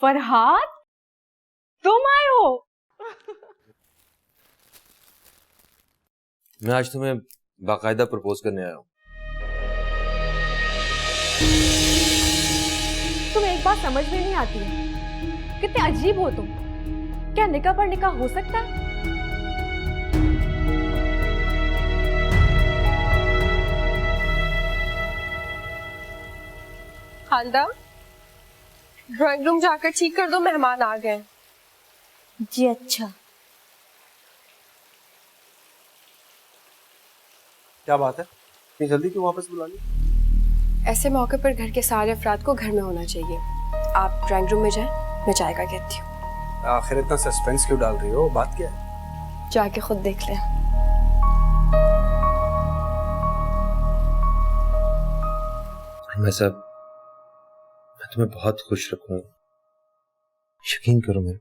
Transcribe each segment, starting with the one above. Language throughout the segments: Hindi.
फरहाद, तुम आए हो? मैं आज तुम्हें बाकायदा प्रपोज करने आया हूँ। तुम्हें एक बात समझ में नहीं आती है, कितने अजीब हो तुम। क्या निकाह पर निकाह हो सकता है? खालदा, ड्राइंग रूम जाकर ठीक कर दो, मेहमान आ गए। जी अच्छा। क्या बात है, इतनी जल्दी क्यों वापस बुला ली? ऐसे मौके पर घर के सारे अफराद को घर में होना चाहिए। आप ड्राइंग रूम में जाएं, मैं चाय का कहती हूँ। आखिर इतना सस्पेंस क्यों डाल रही हो, बात क्या है? जाके खुद देख लें। मैं सब मैं तुम्हें बहुत खुश रखूंगा, यकीन करो मेरे।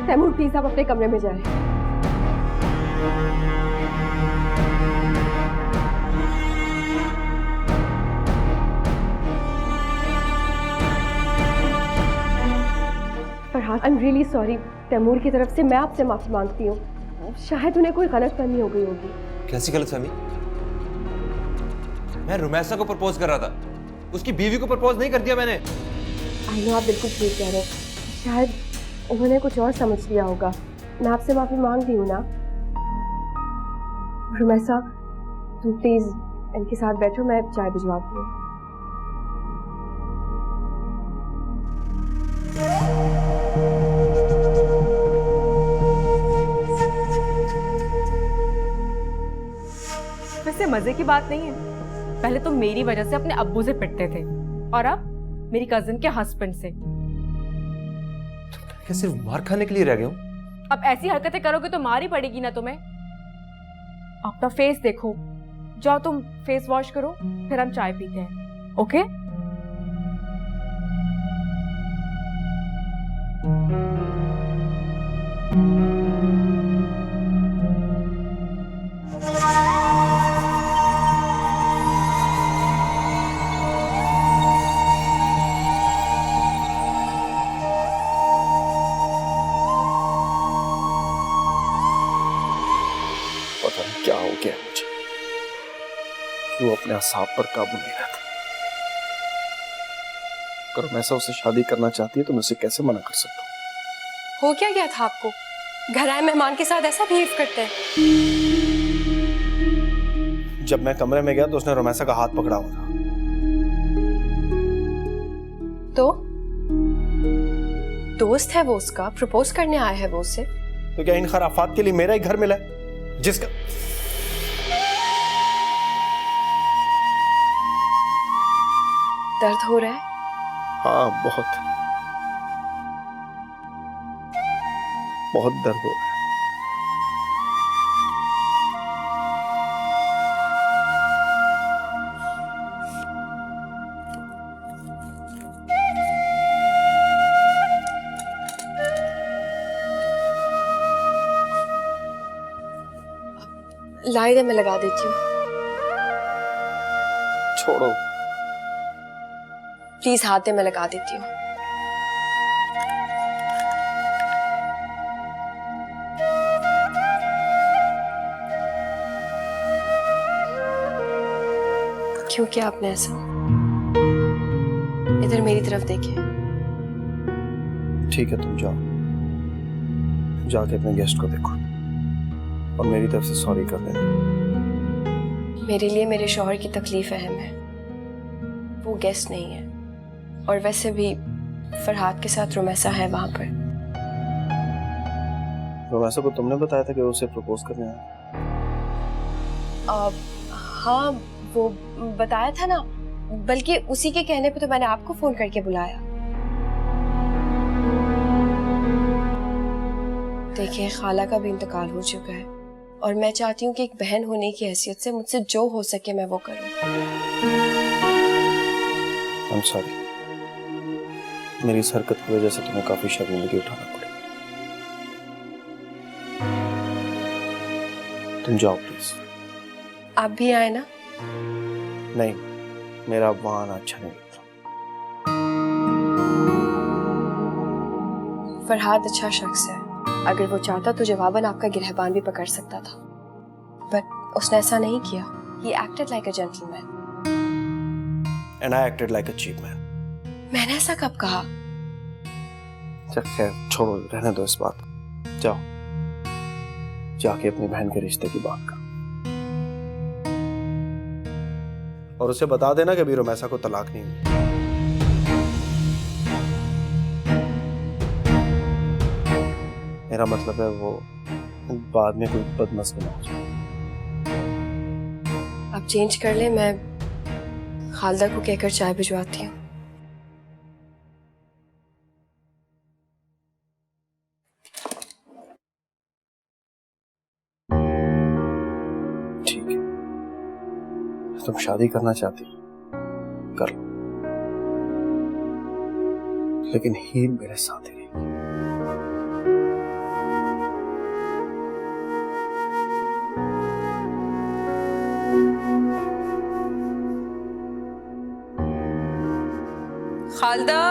तैमूर, प्लीज आप अपने कमरे में जाएं। Farhad, I am really sorry. Taimur की तरफ से मैं आपसे माफी मांगती हूँ। शायद उन्हें कोई गलतफहमी हो गई होगी। कैसी गलतफहमी? मैं रुमैसा को प्रपोज कर रहा था, उसकी बीवी को प्रपोज नहीं कर दिया मैंने। आई नो, आप बिल्कुल ठीक कह रहे हैं। शायद उन्होंने कुछ और समझ लिया होगा। मैं आपसे माफी मांग रही हूँ ना। रुमैसा, तुम प्लीज इनके साथ बैठो, मैं चाय भिजवाती हूँ। वैसे मजे की बात नहीं है, पहले तो मेरी वजह से अपने अब्बू से पिटते थे और अब मेरी कजिन के हस्बैंड से। क्या सिर्फ मार खाने के लिए रह गए हो? अब ऐसी हरकतें करोगे तो मार ही पड़ेगी ना तुम्हें। अपना फेस देखो, जाओ तुम फेस वॉश करो, फिर हम चाय पीते हैं, ओके? पता नहीं क्या हो गया मुझे, क्यों अपने असाब पर काबू नहीं रहता। अगर मैं उससे शादी करना चाहती है तो मैं उसे कैसे मना कर सकता हूँ? हो क्या गया था आपको? घर आए मेहमान के साथ ऐसा बिहेव करते हैं? जब मैं कमरे में गया तो उसने रुमैसा का हाथ पकड़ा हुआ था। तो दोस्त है वो उसका, प्रपोज करने आया है वो उससे। तो क्या इन खराफात के लिए मेरा ही घर मिला है जिसका दर्द हो रहा है? हाँ, बहुत बहुत दर्द हो रहा है। लाई दे, मैं लगा देती हूँ। छोड़ो। प्लीज हाथ दे, मैं लगा देती हूँ। क्यों किया आपने ऐसा? इधर मेरी तरफ देखिए। ठीक है, तुम जाओ, जाके अपने गेस्ट को देखो और मेरी तरफ से सॉरी कर देना। मेरे लिए मेरे शौहर की तकलीफ अहम है, वो गेस्ट नहीं है। और वैसे भी फरहाद के साथ रुमैसा है वहां पर। रुमैसा को तुमने बताया था कि वो उसे प्रपोज करने आया? हाँ, वो बताया था ना, बल्कि उसी के कहने पे तो मैंने आपको फोन करके बुलाया। देखिए, खाला का भी इंतकाल हो चुका है और मैं चाहती हूँ कि एक बहन होने की हैसियत से मुझसे जो हो सके मैं वो करूँ। I'm sorry। मेरी इस हरकत की वजह से तुम्हें काफी शर्मिंदगी उठाना पड़ेगा। तुम जाओ प्लीज। आप भी आए ना। नहीं, मेरा अब वहां आना अच्छा नहीं लगता। फरहाद अच्छा शख्स है, अगर वो चाहता तो जवाबन आपका गिरहबान भी पकड़ सकता था, बट उसने ऐसा नहीं किया। He acted like a gentleman। And I acted like a cheap man। मैंने ऐसा कब कहा? चल खैर छोड़ो, रहने दो इस बात को। जाओ जाके अपनी बहन के रिश्ते की बात करो और उसे बता देना कि अभी रोमैसा को तलाक नहीं मिली। मेरा मतलब है वो बाद में कोई बदमस्ती ना हो जाए। आप चेंज कर ले, मैं खालदा को कहकर चाय भिजवाती हूँ। ठीक है, तुम शादी करना चाहती हो, कर लो, लेकिन हीर मेरे साथ ही रहेगी। खालदा,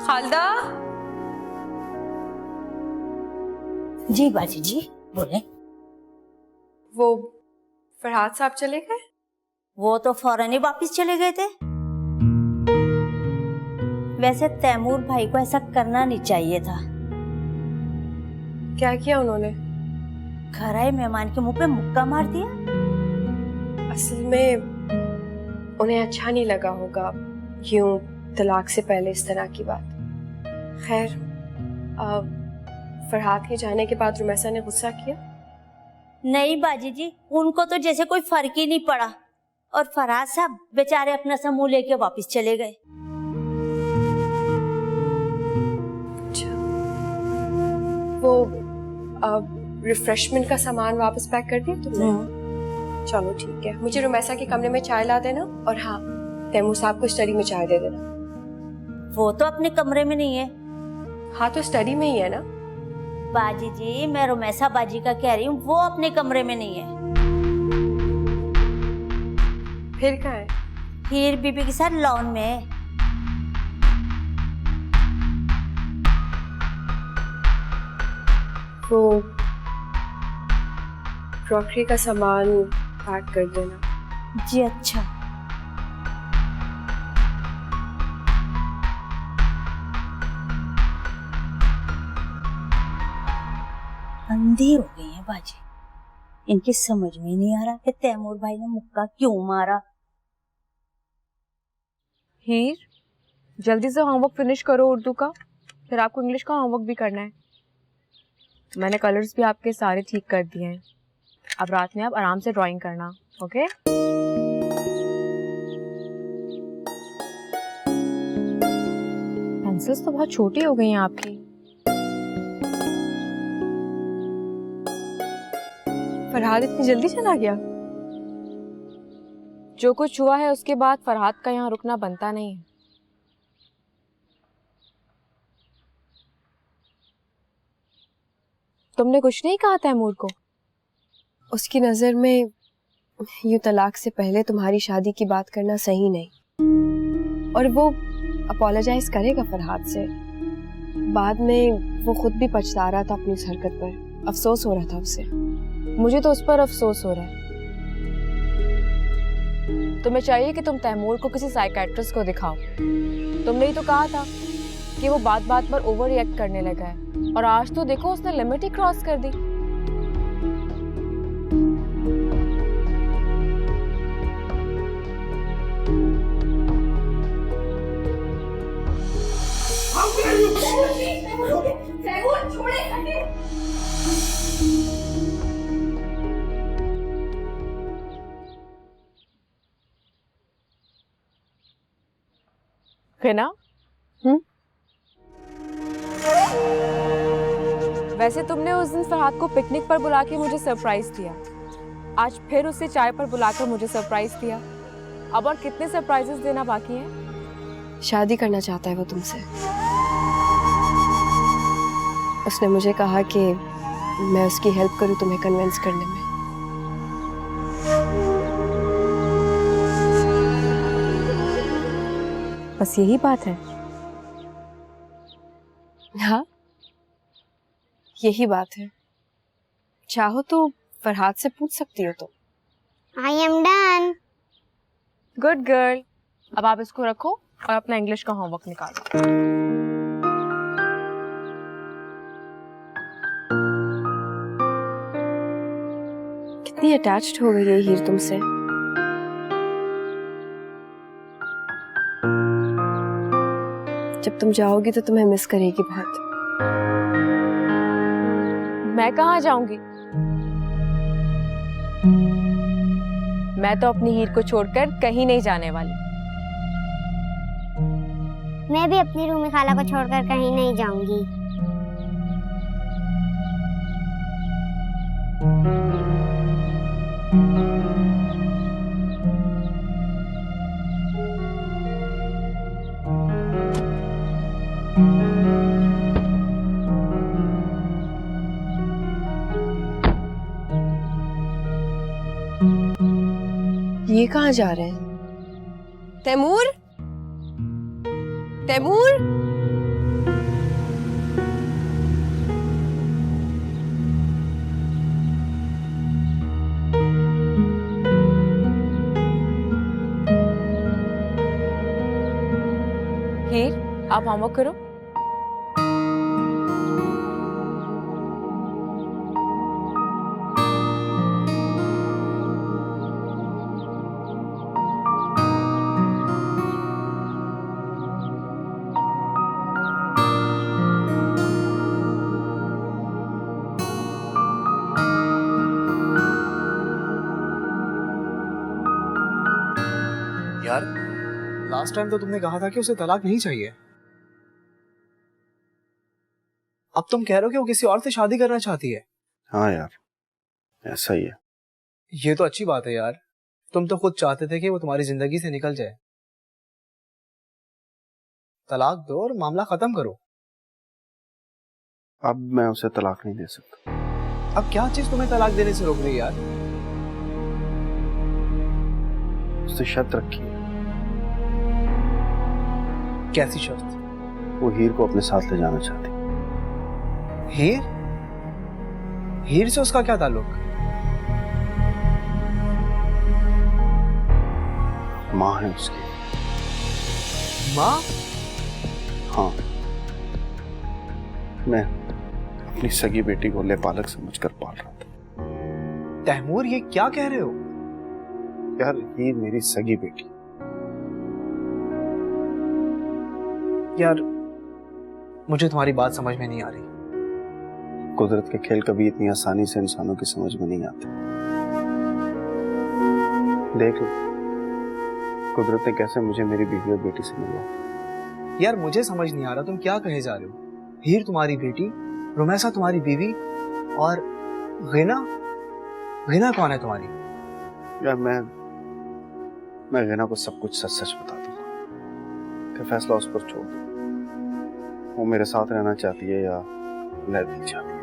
खालदा। जी बाजी जी बोले। वो फरहाद साहब चले गए? वो तो फौरन ही वापस चले गए थे। वैसे तैमूर भाई को ऐसा करना नहीं चाहिए था। क्या किया उन्होंने? घर आए मेहमान के मुंह पे मुक्का मार दिया। असल में उन्हें अच्छा नहीं लगा होगा यूं तलाक से पहले इस तरह की बात। खैर, फरहाद के जाने के बाद रुमैसा ने गुस्सा किया? नहीं बाजी जी, उनको तो जैसे कोई फर्क ही नहीं पड़ा और फरहाद साहब बेचारे अपना समूह लेके वापस चले गए। अच्छा, वो रिफ्रेशमेंट का सामान वापस पैक कर दिया तुमने? चलो ठीक है, मुझे रुमैसा के कमरे में चाय ला देना और हाँ, तैमूर साहब को स्टडी में चाय दे देना। वो तो अपने कमरे में नहीं है। हाँ तो स्टडी में ही है ना। बाजी जी, मैं रुमैसा बाजी का कह रही हूँ, वो अपने कमरे में नहीं है। फिर कहाँ है? हीर बीबी के साथ लॉन में है। वो क्रॉकरी का सामान पैक कर देना। जी अच्छा। अंधी हो गई है बाजी, इनकी समझ में नहीं आ रहा कि तैमूर भाई ने मुक्का क्यों मारा। हीर, जल्दी से होमवर्क फिनिश करो उर्दू का, फिर आपको इंग्लिश का होमवर्क भी करना है। मैंने कलर्स भी आपके सारे ठीक कर दिए हैं। अब रात में आप आराम से ड्राइंग करना, ओके? पेंसिल्स तो बहुत छोटी हो गई हैं आपकी। फरहाद इतनी जल्दी चला गया? जो कुछ हुआ है उसके बाद फरहाद का यहाँ रुकना बनता नहीं है। तुमने कुछ नहीं कहा तैमूर को? उसकी नजर में यूं तलाक से पहले तुम्हारी शादी की बात करना सही नहीं, और वो अपोलोजाइज करेगा फरहाद से। बाद में वो खुद भी पछता रहा था अपनी उस हरकत पर, अफसोस हो रहा था उसे। मुझे तो उस पर अफसोस हो रहा है। तुम्हें चाहिए कि तुम तैमूर को किसी साइकेट्रिस्ट को दिखाओ। तुमने ही तो कहा था कि वो बात बात पर ओवर रिएक्ट करने लगा है, और आज तो देखो उसने लिमिट ही क्रॉस कर दी। है ना? वैसे तुमने उस दिन फरहाद को पिकनिक पर बुला के मुझे सरप्राइज दिया, आज फिर उसे चाय पर बुलाकर मुझे सरप्राइज दिया। अब और कितने सरप्राइजेस देना बाकी हैं? शादी करना चाहता है वो तुमसे। उसने मुझे कहा कि मैं उसकी हेल्प करूं तुम्हें कन्विंस करने में। बस यही बात है? हाँ, यही बात है। चाहो तो फरहाद से पूछ सकती हो तुम। I am done. Good girl. अब आप इसको रखो और अपना इंग्लिश का होमवर्क निकालो। कितनी अटैच्ड हो गई है हीर तुमसे। जब तुम जाओगी तो तुम्हें मिस करेगी बहुत। मैं कहाँ जाऊंगी? मैं तो अपनी हीर को छोड़कर कहीं नहीं जाने वाली। मैं भी अपनी रूमी खाला को छोड़कर कहीं नहीं जाऊंगी। ये कहाँ जा रहे हैं? तैमूर, तैमूर। हीर, आप होमवर्क करो। यार, लास्ट टाइम तो तुमने कहा था कि उसे तलाक नहीं चाहिए। अब तुम कह रहे हो कि वो किसी और से शादी करना चाहती है। हाँ यार, ऐसा ही है। ये तो अच्छी बात है यार। तुम तो खुद चाहते थे कि वो तुम्हारी जिंदगी से निकल जाए। तलाक दो और मामला खत्म करो। अब मैं उसे तलाक नहीं दे सकता। अब क्या चीज तुम्हें तलाक देने से रोक रही है यार? उसने शर्त रखी है। कैसी शर्त? वो हीर को अपने साथ ले जाना चाहती। हीर? हीर से उसका क्या ताल्लुक? माँ है उसकी। माँ? हाँ, मैं अपनी सगी बेटी को लेपालक समझकर पाल रहा था। तैमूर, ये क्या कह रहे हो? यार, हीर मेरी सगी बेटी। यार, मुझे तुम्हारी बात समझ में नहीं आ रही। कुदरत के खेल कभी इतनी आसानी से इंसानों की समझ में नहीं आते। देख लो, कुदरत ने कैसे मुझे मेरी बीवी और बेटी से मिलवाया। यार, मुझे समझ नहीं आ रहा तुम क्या कहे जा रहे हो। हीर तुम्हारी बेटी, रुमैसा तुम्हारी बीवी, और गिना? गिना कौन है तुम्हारी? यार, मैं गिना को सब कुछ सच सच बता दूंगा। फिर फैसला उस पर छोड़ दो। वो मेरे साथ रहना चाहती है या लड़ नहीं चाहती है।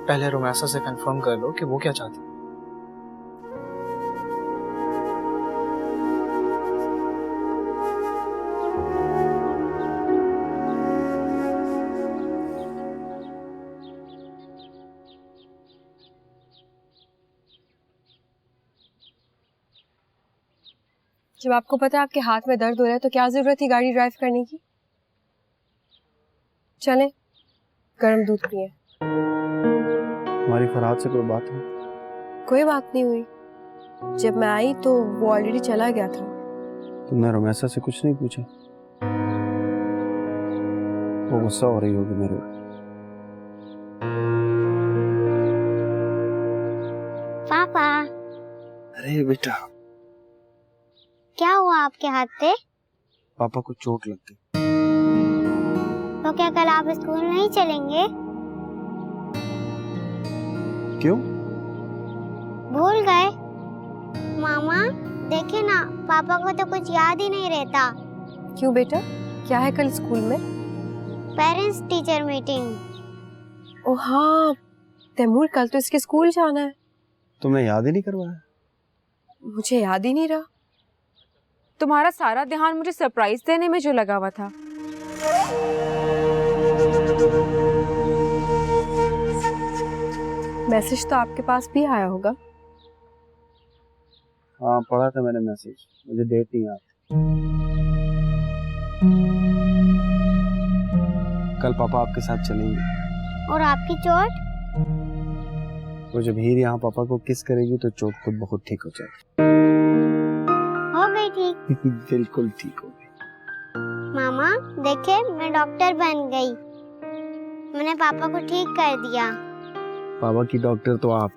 पहले रुमैसा से कंफर्म कर लो कि वो क्या चाहती है। जब आपको पता है आपके हाथ में दर्द हो रहा है तो क्या जरूरत थी गाड़ी ड्राइव करने की? चलें, गर्म दूध पिए। तुम्हारी फरहाद से कोई बात नहीं? कोई बात नहीं हुई। जब मैं आई तो वो ऑलरेडी चला गया था। तुमने रुमैसा से कुछ नहीं पूछा? वो गुस्सा हो रही होगी मेरे ऊपर। पापा, अरे बेटा, क्या हुआ आपके हाथ पे? पापा को चोट लग गई। तो क्या कल आप स्कूल नहीं चलेंगे? क्यों? भूल गए? मामा देखे ना, पापा को तो कुछ याद ही नहीं रहता। क्यों बेटा, क्या है कल स्कूल में? Parents teacher meeting. ओ हाँ तैमूर, कल तो इसके स्कूल जाना है। तुमने याद ही नहीं करवाया? मुझे याद ही नहीं रहा। तुम्हारा सारा ध्यान मुझे सरप्राइज देने में जो लगा हुआ था। मैसेज तो आपके पास भी आया होगा। हाँ पढ़ा था मैंने मैसेज, मुझे डेट नहीं याद। कल पापा आपके साथ चलेंगे। और आपकी चोट? वो जब हीर यहाँ पापा को किस करेगी तो चोट खुद बहुत ठीक हो जाएगी। हो गई ठीक? बिल्कुल ठीक हो गई। मामा देखे, मैं डॉक्टर बन गई। मैंने पापा को ठीक कर दिया। पापा की डॉक्टर तो आप।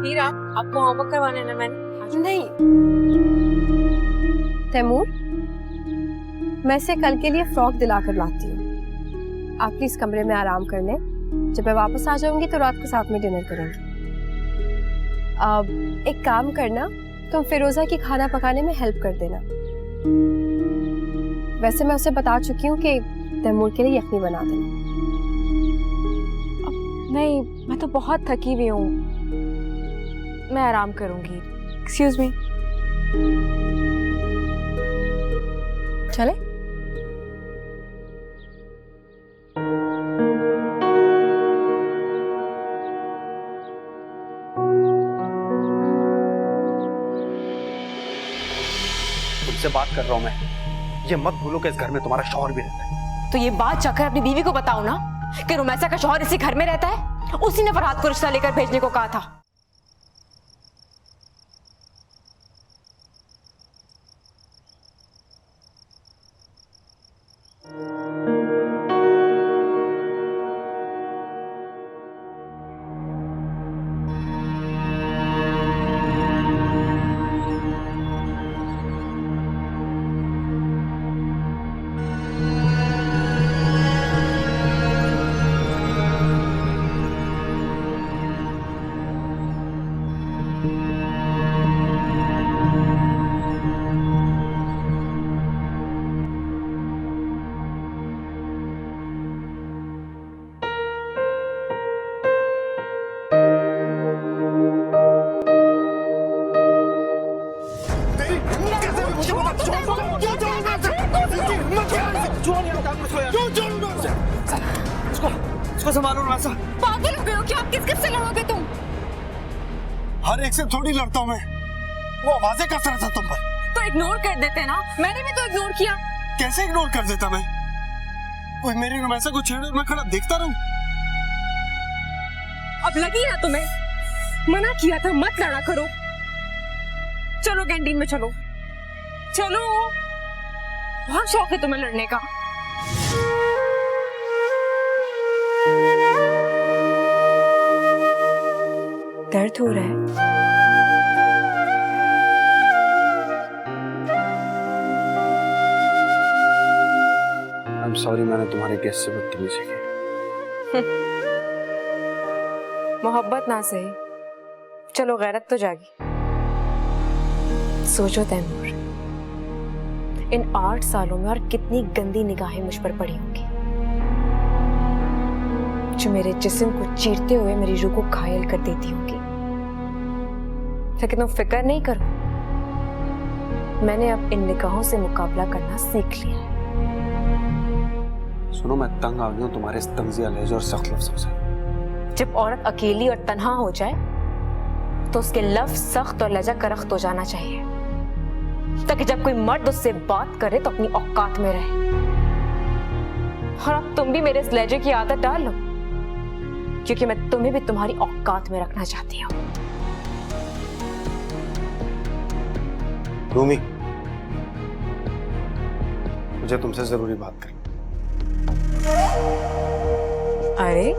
हीरा, आपको होमवर्क करवाना है ना? मैंने नहीं तैमूर, मैं से कल के लिए फ्रॉक दिलाकर लाती हूँ। आप प्लीज कमरे में आराम कर लें। जब मैं वापस आ जाऊंगी तो रात को साथ में डिनर करेंगे। अब एक काम करना, तुम फिरोजा की खाना पकाने में हेल्प कर देना। वैसे मैं उसे बता चुकी हूँ कि तैमूर के लिए यखनी बना देना। नहीं, मैं तो बहुत थकी हुई हूँ, मैं आराम करूंगी। Excuse me. चले? तुमसे बात कर रहा हूँ मैं। ये मत भूलो कि इस घर में तुम्हारा शौहर भी रहता है। तो ये बात जाकर अपनी बीवी को बताओ ना कि रुमैसा का शौहर इसी घर में रहता है। उसी ने फरहाद को रिश्ता लेकर भेजने को कहा था। इसको संभालो रुमैसा। पागल हो गए हो क्या? आप किस किस से लड़ोगे तुम? हर एक से थोड़ी लड़ता हूँ मैं। वो आवाजें कस रहा था तुम पर। तो इग्नोर कर देते ना, मैंने भी तो इग्नोर किया। कैसे इग्नोर कर देता मैं? कोई मेरी रुमैसा को छेड़े मैं खड़ा देखता रहूं? अब लगी ना तुम्हें? मना किया था मत लड़ा करो। चलो कैंटीन में चलो। चलो, बहुत शौक है तुम्हें लड़ने का। दर्द हो रहा है? I'm sorry, मैंने तुम्हारे गेस्ट से बदतमीजी की। मोहब्बत ना सही, चलो गैरत तो जागी। सोचो तैमूर, इन 8 सालों में और कितनी गंदी निगाहें मुझ पर पड़ी होंगी, जो मेरे जिस्म को चीरते हुए मेरी रूह को घायल कर देती होंगी। लेकिन तुम फिक्र नहीं करो, मैंने अब इन निगाहों से मुकाबला करना सीख लिया है। सुनो, मैं तंग आ गई हूँ तुम्हारे इस तंजिया लहजे और सख्त लफ्जों से। जब औरत अकेली और तन्हा हो जाए तो उसके लफ्ज सख्त और लहजा करख्त हो जाना चाहिए, ताकि जब कोई मर्द उससे बात करे तो अपनी औकात में रहे। और अब तुम भी मेरे इस लहजे की आदत डाल लो, क्योंकि मैं तुम्हें भी तुम्हारी औकात में रखना चाहती हूँ। रूमी, मुझे तुमसे जरूरी बात करनी। अरे,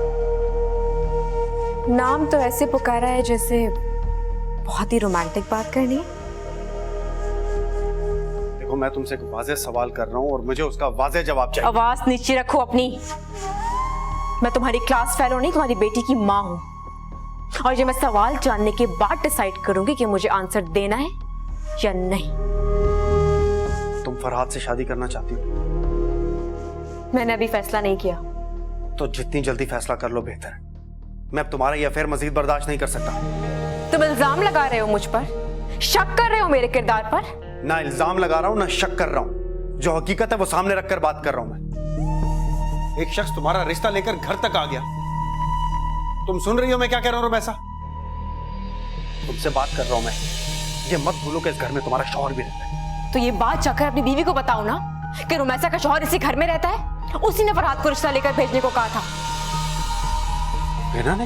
नाम तो ऐसे पुकारा है जैसे बहुत ही रोमांटिक बात करनी है। देखो, मैं तुमसे एक वाज़ेह सवाल कर रहा हूँ और मुझे उसका वाज़ेह जवाब चाहिए। आवाज नीचे रखो अपनी। मैं तुम्हारी क्लास फेलो नहीं, तुम्हारी बेटी की माँ हूँ। और ये मैं सवाल जानने के बाद डिसाइड करूंगी कि मुझे आंसर देना है या नहीं। तुम फरहाद से शादी करना चाहती हो? मैंने अभी फैसला नहीं किया। तो जितनी जल्दी फैसला कर लो बेहतर है। मैं अब तुम्हारा ये अफेयर मजीद बर्दाश्त नहीं कर सकता। तुम इल्जाम लगा रहे हो मुझ पर, शक कर रहे हो मेरे किरदार पर। ना इल्जाम लगा रहा हूं ना शक कर रहा हूं, जो हकीकत है वो सामने रखकर बात कर रहा हूं मैं। एक शख्स तुम्हारा रिश्ता लेकर घर तक आ गया। तुम सुन रही हो मैं क्या कह रहा हूं रुमैसा? तुमसे बात कर रहा हूं मैं। ये मत भूलो कि इस घर में तुम्हारा शौहर भी रहता है। तो ये बात जाकर अपनी बीवी को बताओ ना कि रुमैसा का शौहर इसी घर में रहता है। उसी ने फरहाद को रिश्ता लेकर भेजने को कहा था। हिना ने?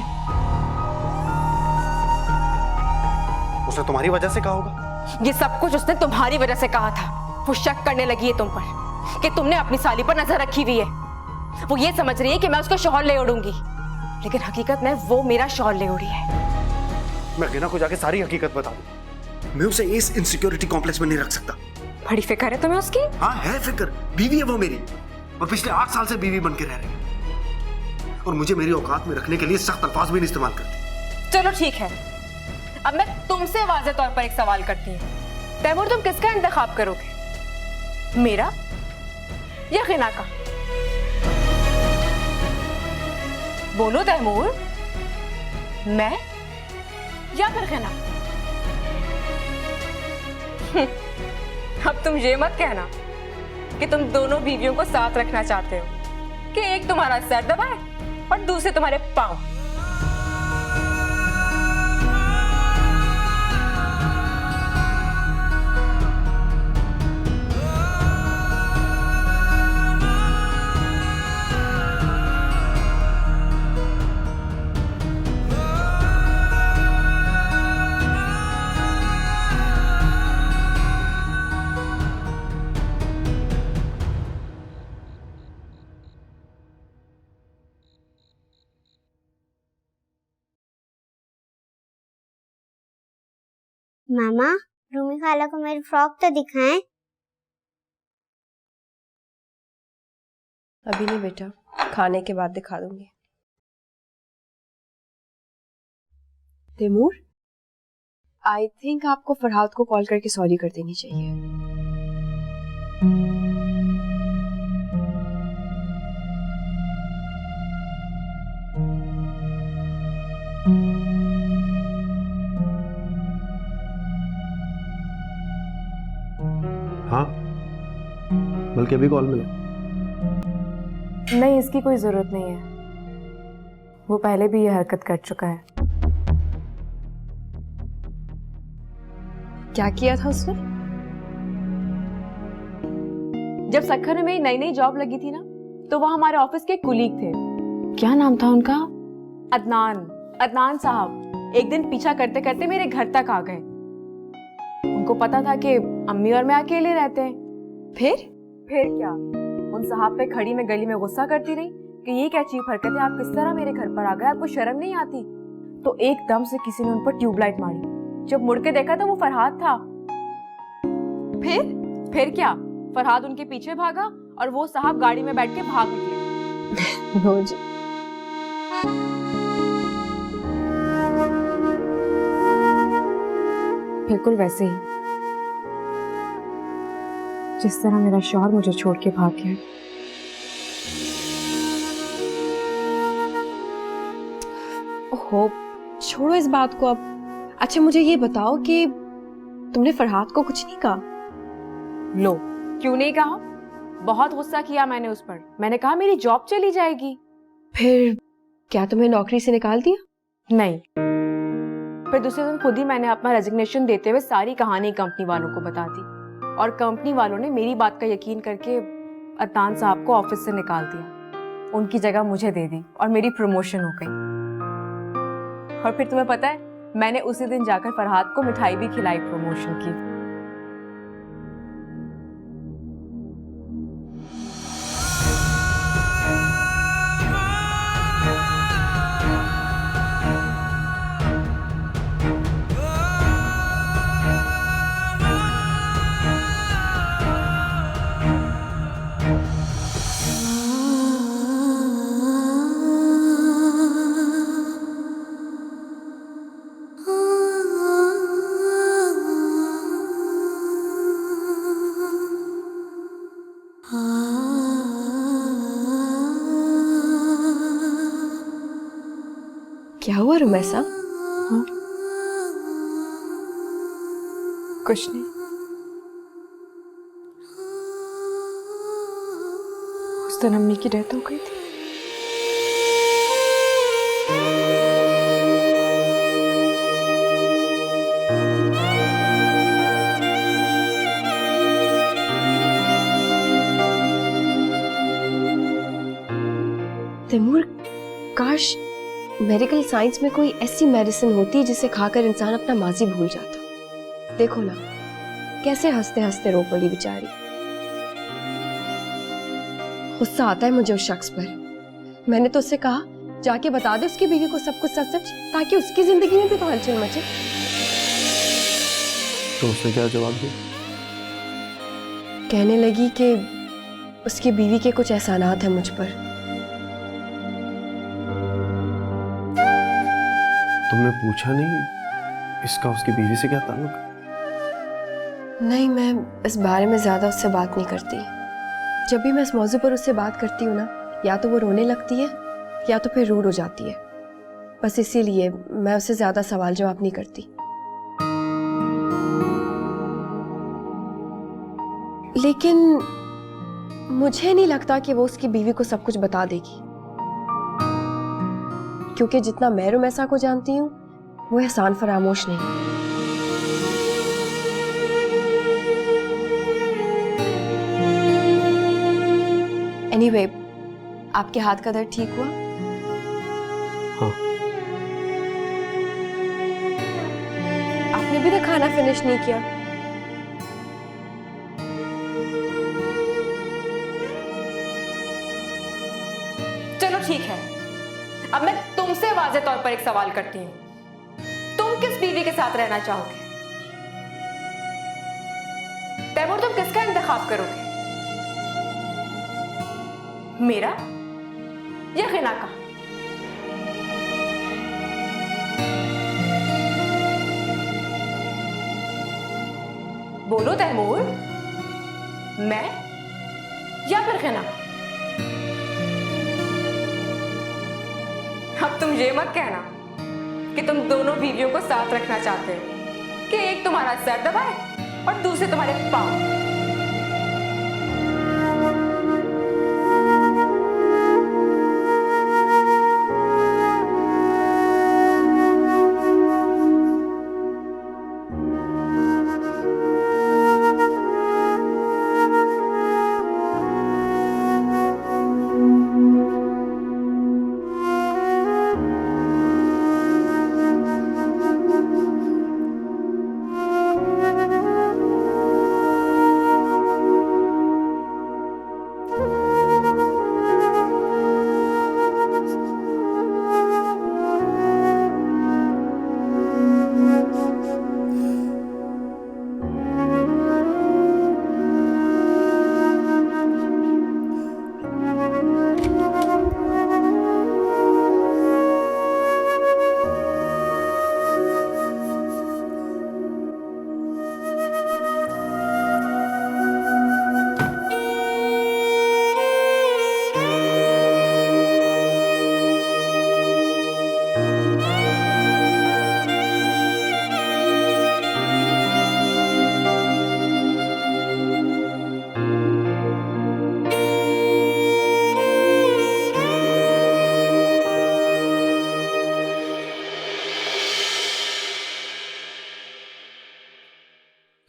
उसने तुम्हारी वजह से कहा होगा। ये सब कुछ उसने तुम्हारी वजह से कहा था। वो शक करने लगी है तुम पर कि तुमने अपनी साली पर नजर रखी हुई है। वो ये समझ रही है कि मैं उसका शौहर ले उड़ूंगी, लेकिन हकीकत में वो मेरा शौहर ले उड़ी है। मैं हिना को जाके सारी हकीकत बता दूं। मैं उसे इस इनसिक्योरिटी कॉम्प्लेक्स में नहीं रख सकता। बड़ी फिक्र है तुम्हें उसकी? हाँ है फिक्र। बीवी है वो मेरी, और पिछले 8 साल से बीवी बन के रह रही है, और मुझे मेरी औकात में रखने के लिए सख्त अल्फाज भी नहीं इस्तेमाल करती। चलो ठीक है, अब मैं तुमसे वाज़ेह तौर पर एक सवाल करती हूँ। तैमूर, तुम किसका इंतखाब करोगे, मेरा या हिना का? बोलो तैमूर, मैं या फिर हिना? अब तुम ये मत कहना कि तुम दोनों बीवियों को साथ रखना चाहते हो, कि एक तुम्हारा सर दबाए और दूसरे तुम्हारे पांव। मामा, रूमी खाला को मेरी फ्रॉक तो दिखाएं। अभी नहीं बेटा, खाने के बाद दिखा दूंगी। तैमूर, आई थिंक आपको फरहाद को कॉल करके सॉरी कर देनी चाहिए। हाँ, बल्कि अभी कॉल मिला। नहीं, इसकी कोई जरूरत नहीं है। वो पहले भी ये हरकत कर चुका है। क्या किया था उसने? जब सखर में मेरी नई नई जॉब लगी थी ना, तो वह हमारे ऑफिस के कुलीग थे। क्या नाम था उनका? अदनान साहब एक दिन पीछा करते करते मेरे घर तक आ गए। उनको पता था कि अम्मी और मैं अकेले रहते हैं। फिर क्या, उन साहब पे खड़ी में गली में गुस्सा करती रही कि ये क्या चीप हरकत है, आप किस तरह मेरे घर पर आ गए, आपको शर्म नहीं आती? तो एकदम से किसी ने उन पर ट्यूबलाइट मारी। जब मुड़ के देखा तो वो फरहाद था। फिर क्या, फरहाद उनके पीछे भागा और वो साहब गाड़ी में बैठ के भाग निकले। रोज बिल्कुल वैसे ही जिस तरह मेरा शौहर मुझे छोड़ के भाग गया। ओहो, छोड़ो इस बात को अब। अच्छा मुझे ये बताओ कि तुमने फरहाद को कुछ नहीं कहा? लो, क्यों नहीं कहा? बहुत गुस्सा किया मैंने उस पर। मैंने कहा मेरी जॉब चली जाएगी। फिर क्या तुम्हें नौकरी से निकाल दिया? नहीं, फिर दूसरे दिन खुद ही मैंने अपना रेजिग्नेशन देते हुए सारी कहानी कंपनी वालों को बता दी, और कंपनी वालों ने मेरी बात का यकीन करके अदनान साहब को ऑफिस से निकाल दिया। उनकी जगह मुझे दे दी और मेरी प्रमोशन हो गई। और फिर तुम्हें पता है, मैंने उसी दिन जाकर फरहाद को मिठाई भी खिलाई प्रमोशन की। क्या हुआ रुमैसा? हाँ? कुछ नहीं। उस दिन अम्मी की डेथ हो गई थी। तैमूर, काश मेडिकल साइंस में कोई ऐसी मेडिसिन होती जिसे खाकर इंसान अपना माजी भूल जाता। देखो ना, कैसे हंसते हंसते रो पड़ी बेचारी। गुस्सा आता है मुझे उस शख्स पर। मैंने तो उससे कहा जाके बता दे उसकी बीवी को सब कुछ सच सच, ताकि उसकी जिंदगी में भी तो हलचल मचे। तो उसने क्या जवाब दिया? कहने लगी कि उसकी बीवी के कुछ एहसानात हैं मुझ पर। तुमने पूछा नहीं इसका उसकी बीवी से क्या ताल्लुक? नहीं, मैं इस बारे में ज्यादा उससे बात नहीं करती। जब भी मैं इस मौजू पर उससे बात करती हूँ ना, या तो वो रोने लगती है या तो फिर रूड हो जाती है। बस इसीलिए मैं उससे ज्यादा सवाल जवाब नहीं करती। लेकिन मुझे नहीं लगता कि वो उसकी बीवी को सब कुछ बता देगी, क्योंकि जितना मैं रुमैसा को जानती हूँ वो एहसान फरामोश नहीं। एनीवे, आपके हाथ का दर्द ठीक हुआ? हाँ। आपने भी तो खाना फिनिश नहीं किया। चलो ठीक है, अब मैं तुमसे वाज़े तौर पर एक सवाल करती हूँ। तुम किस बीवी के साथ रहना चाहोगे? तैमूर, तुम किसका इंतखाब करोगे? मेरा या हिना का? बोलो तैमूर, मैं या फिर हिना? अब तुम ये मत कहना कि तुम दोनों बीवियों को साथ रखना चाहते हो, कि एक तुम्हारा सर दबाए और दूसरे तुम्हारे पांव।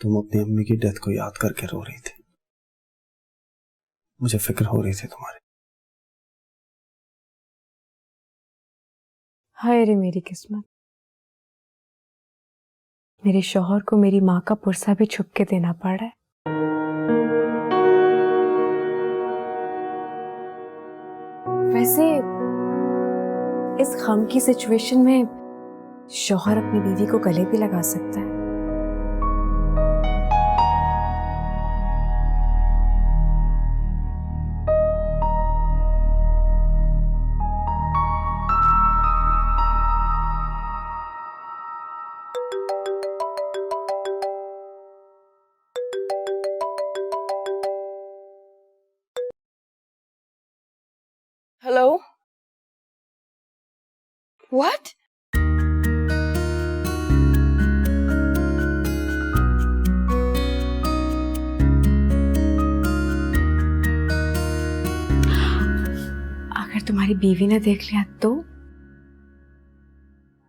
तुम अपनी अम्मी की डेथ को याद करके रो रही थी। मुझे फिक्र हो रही थी तुम्हारी। हाय रे मेरी किस्मत, मेरे शौहर को मेरी माँ का पुरसा भी छुप के देना पड़ रहा है। वैसे इस गम की सिचुएशन में शौहर अपनी बीवी को गले भी लगा सकता है। हेलो? व्हाट? तुम्हारी बीवी ने देख लिया तो?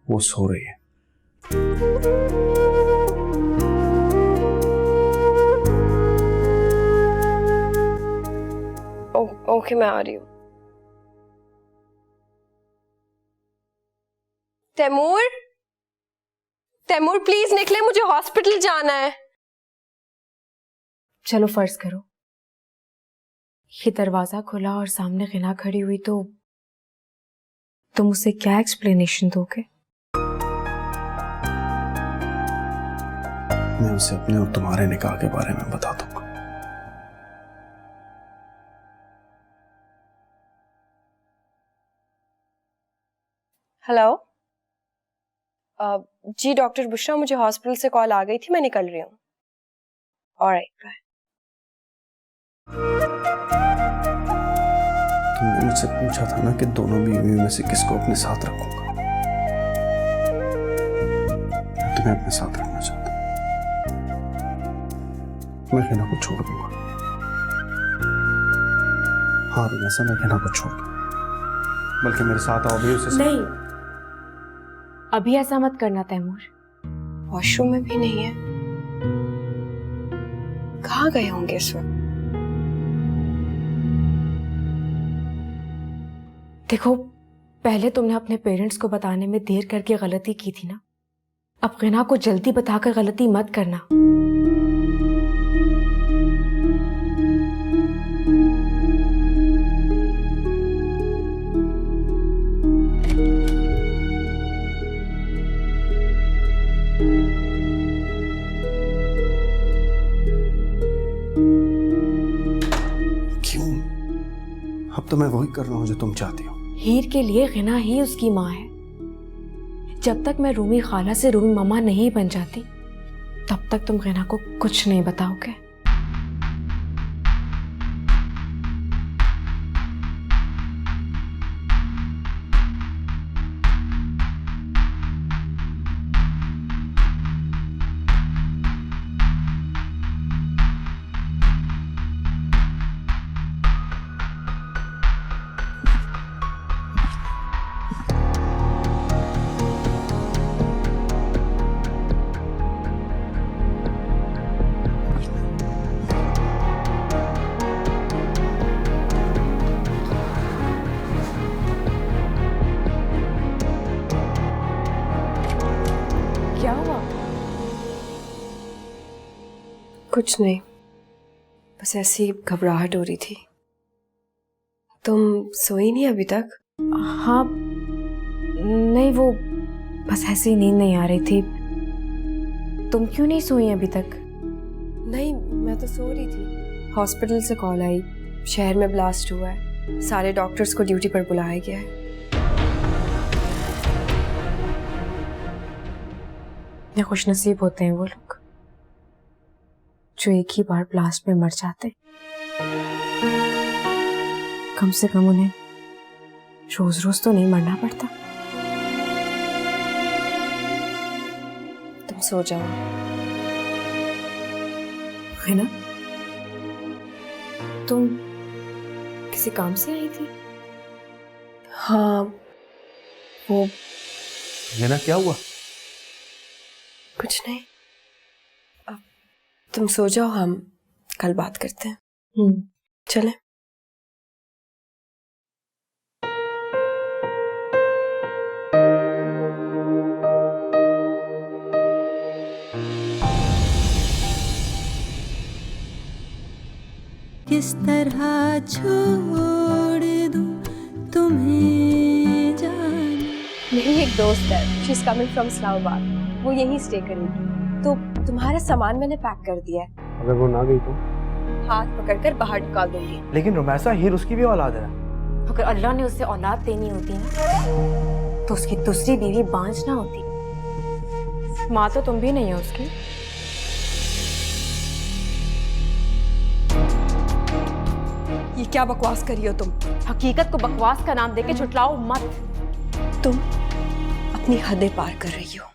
वो सो रही है। ओके, मैं आ रही हूँ। तैमूर, तैमूर प्लीज निकले, मुझे हॉस्पिटल जाना है। चलो फर्ज करो ये दरवाजा खुला और सामने गिना खड़ी हुई तो तुम उसे क्या एक्सप्लेनेशन दोगे? मैं उसे अपने और तुम्हारे निकाह के बारे में बता दूंगा। हेलो, जी डॉक्टर बुशरा, मुझे हॉस्पिटल से कॉल आ गई थी, मैं निकल रही हूँ। Alright, bye. तुमने मुझसे पूछा था ना कि दोनों बीवियों में से किसको अपने साथ रखूंगा। मैं तुम्हें अपने साथ रखना चाहता हूं। मैं हिना को छोड़ दूंगा। हाँ रुमैसा, मैं हिना को छोड़ दूंगा, बल्कि मेरे साथ आओ भी उसे। नहीं, अभी ऐसा मत करना तैमूर। वॉशरूम में भी नहीं है, कहाँ गए होंगे इस वक्त? देखो, पहले तुमने अपने पेरेंट्स को बताने में देर करके गलती की थी ना, अब गिना को जल्दी बताकर गलती मत करना। क्यों? अब तो मैं वही कर रहा हूँ जो तुम चाहती हो। हीर के लिए गिना ही उसकी माँ है। जब तक मैं रूमी खाला से रूमी मामा नहीं बन जाती तब तक तुम गिना को कुछ नहीं बताओगे। क्या हुआ? कुछ नहीं, बस ऐसी घबराहट हो रही थी। तुम सोई नहीं अभी तक? हाँ, नहीं, वो बस ऐसे ही नींद नहीं आ रही थी। तुम क्यों नहीं सोई अभी तक? नहीं, मैं तो सो रही थी। हॉस्पिटल से कॉल आई, शहर में ब्लास्ट हुआ है, सारे डॉक्टर्स को ड्यूटी पर बुलाया गया है। इतने खुशनसीब होते हैं वो लोग जो एक ही बार ब्लास्ट में मर जाते। कम से कम उन्हें रोज रोज तो नहीं मरना पड़ता। तुम सो जाओ। है ना? तुम किसी काम से आई थी? हाँ, वो हिना, क्या हुआ? कुछ नहीं। अब तुम सो जाओ, हम कल बात करते हैं। चलें? किस तरह छोड़ दूं तुम्हें जान। मेरी एक दोस्त है, she is coming from Islamabad, वो यहीं स्टे करेगी। तो तुम्हारा सामान मैंने पैक कर दिया है। अगर वो ना गई तो? हाथ पकड़कर बाहर निकाल दूंगी। लेकिन रुमैसा, हीर उसकी भी औलाद है। अगर अल्लाह ने उसे औलाद देनी होती ना तो उसकी दूसरी बीवी बांझ ना होती। माँ तो तुम भी नहीं हो उसकी। ये क्या बकवास कर रही हो तुम? हकीकत को बकवास का नाम देके झुठलाओ मत। तुम अपनी हदें पार कर रही हो।